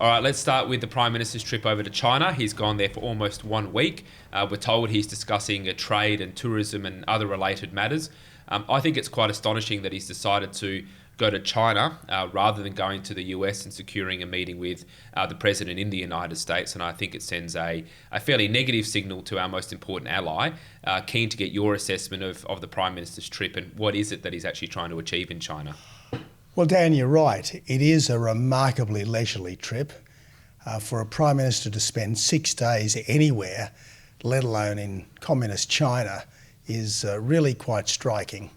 All right, let's start with the Prime Minister's trip over to China. He's gone there for almost 1 week. We're told he's discussing trade and tourism and other related matters. I think it's quite astonishing that he's decided to go to China rather than going to the US and securing a meeting with the president in the United States. And I think it sends a fairly negative signal to our most important ally. Keen to get your assessment of the Prime Minister's trip and what is it that he's actually trying to achieve in China? Well, Dan, you're right. It is a remarkably leisurely trip. For a Prime Minister to spend 6 days anywhere, let alone in communist China, is really quite striking.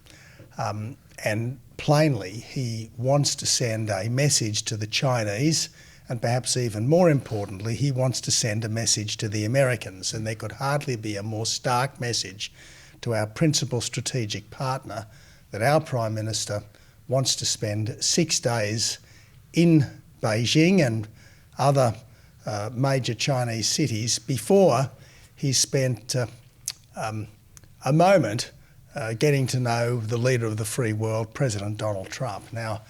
And plainly, he wants to send a message to the Chinese, and perhaps even more importantly, he wants to send a message to the Americans. And there could hardly be a more stark message to our principal strategic partner that our Prime Minister wants to spend 6 days in Beijing and other major Chinese cities before he spent a moment getting to know the leader of the free world, President Donald Trump. Now,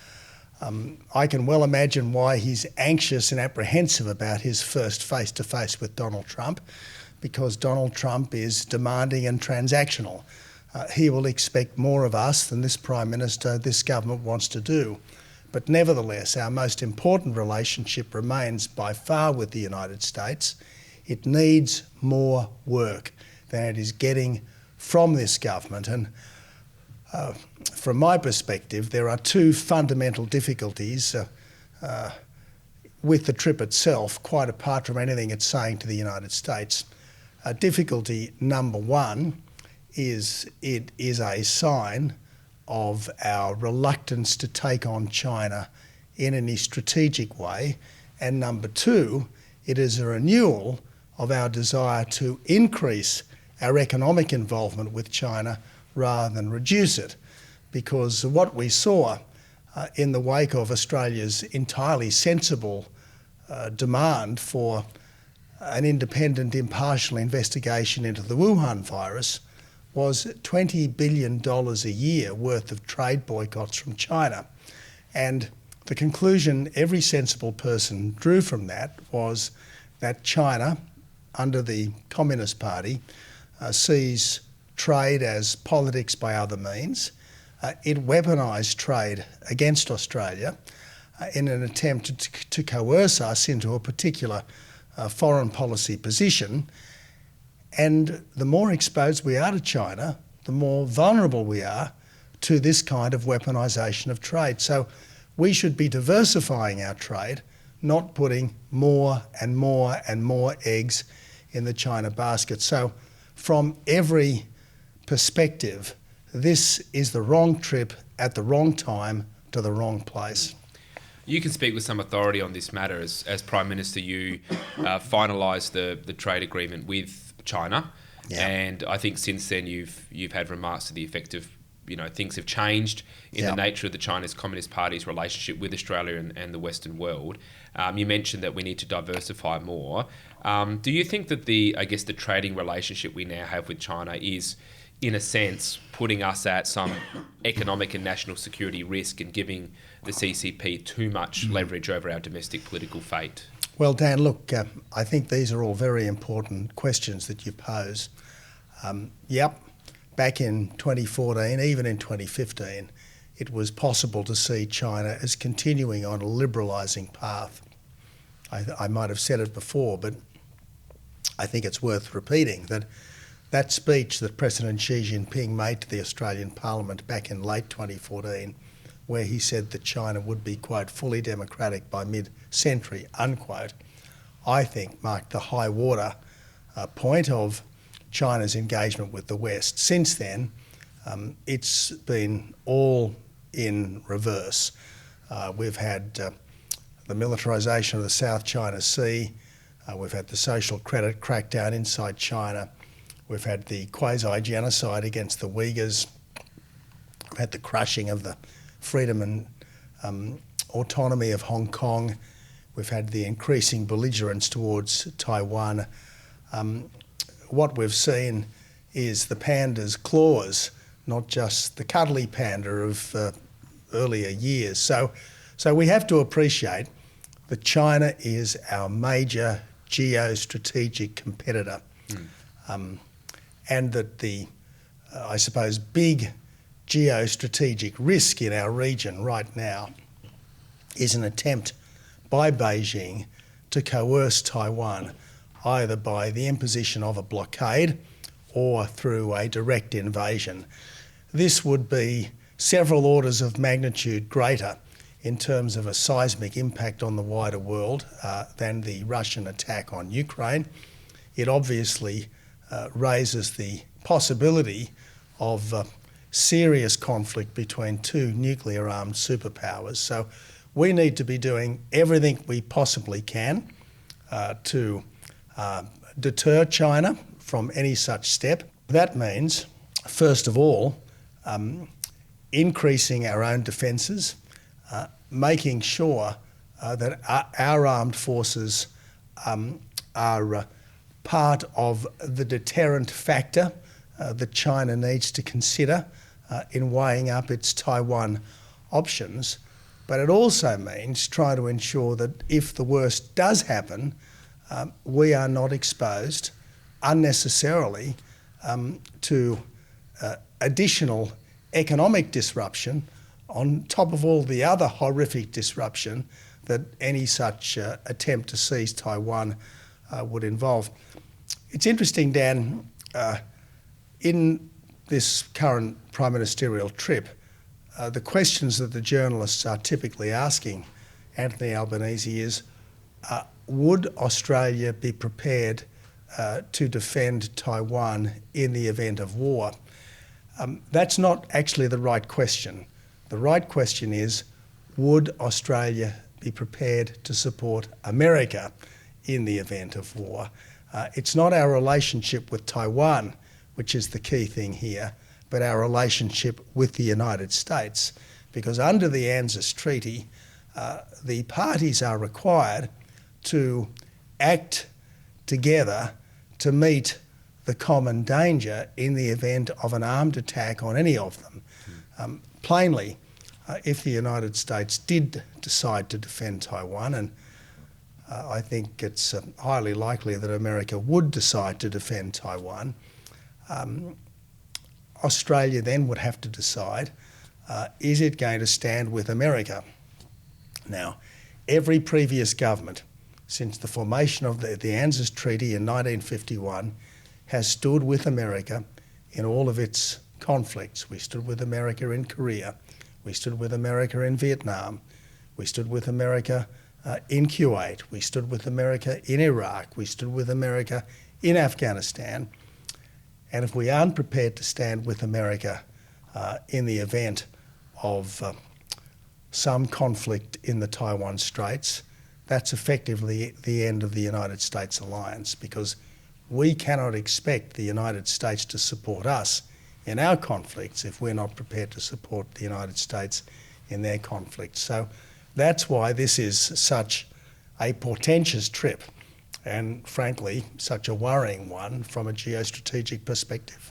I can well imagine why he's anxious and apprehensive about his first face-to-face with Donald Trump, because Donald Trump is demanding and transactional. He will expect more of us than this Prime Minister, this government wants to do. But nevertheless, our most important relationship remains by far with the United States. It needs more work than it is getting from this government. And from my perspective, there are two fundamental difficulties with the trip itself, quite apart from anything it's saying to the United States. Difficulty number one is it is a sign of our reluctance to take on China in any strategic way. And number two, it is a renewal of our desire to increase our economic involvement with China rather than reduce it. Because what we saw in the wake of Australia's entirely sensible demand for an independent, impartial investigation into the Wuhan virus was $20 billion a year worth of trade boycotts from China. And the conclusion every sensible person drew from that was that China, under the Communist Party, sees trade as politics by other means. It weaponised trade against Australia in an attempt to coerce us into a particular foreign policy position. And the more exposed we are to China, the more vulnerable we are to this kind of weaponisation of trade. So we should be diversifying our trade, not putting more and more and more eggs in the China basket. So from every perspective, this is the wrong trip at the wrong time to the wrong place. You can speak with some authority on this matter. As Prime Minister, you finalised the trade agreement with China, and I think since then you've had remarks to the effect of, things have changed in the nature of the Chinese Communist Party's relationship with Australia and the Western world. You mentioned that we need to diversify more. Do you think that the trading relationship we now have with China is, in a sense, putting us at some economic and national security risk and giving the CCP too much leverage over our domestic political fate? Well, Dan, look, I think these are all very important questions that you pose. Back in 2014, even in 2015, it was possible to see China as continuing on a liberalising path. I might have said it before, but I think it's worth repeating that speech that President Xi Jinping made to the Australian Parliament back in late 2014, where he said that China would be, quote, fully democratic by mid-century, unquote, I think marked the high water point of China's engagement with the West. Since then, it's been all in reverse. We've had the militarisation of the South China Sea. We've had the social credit crackdown inside China. We've had the quasi-genocide against the Uyghurs. We've had the crushing of the freedom and autonomy of Hong Kong. We've had the increasing belligerence towards Taiwan. What we've seen is the panda's claws, not just the cuddly panda of earlier years. So we have to appreciate that China is our major geostrategic competitor, and that the, I suppose, big geostrategic risk in our region right now is an attempt by Beijing to coerce Taiwan, either by the imposition of a blockade or through a direct invasion. This would be several orders of magnitude greater in terms of a seismic impact on the wider world than the Russian attack on Ukraine. It obviously raises the possibility of serious conflict between two nuclear-armed superpowers. So we need to be doing everything we possibly can to deter China from any such step. That means, first of all, increasing our own defences, making sure that our armed forces are part of the deterrent factor that China needs to consider in weighing up its Taiwan options. But it also means trying to ensure that if the worst does happen, we are not exposed unnecessarily to additional economic disruption on top of all the other horrific disruption that any such attempt to seize Taiwan would involve. It's interesting, Dan, in this current prime ministerial trip, the questions that the journalists are typically asking Anthony Albanese is, would Australia be prepared to defend Taiwan in the event of war? That's not actually the right question. The right question is, would Australia be prepared to support America in the event of war? It's not our relationship with Taiwan which is the key thing here, but our relationship with the United States. Because under the ANZUS Treaty, the parties are required to act together to meet the common danger in the event of an armed attack on any of them. Plainly, if the United States did decide to defend Taiwan, and I think it's highly likely that America would decide to defend Taiwan, Australia then would have to decide, is it going to stand with America? Now, every previous government since the formation of the ANZUS Treaty in 1951 has stood with America in all of its conflicts. We stood with America in Korea. We stood with America in Vietnam. We stood with America in Kuwait. We stood with America in Iraq. We stood with America in Afghanistan. And if we aren't prepared to stand with America in the event of some conflict in the Taiwan Straits, that's effectively the end of the United States alliance, because we cannot expect the United States to support us in our conflicts if we're not prepared to support the United States in their conflicts. So that's why this is such a portentous trip, and frankly, such a worrying one from a geostrategic perspective.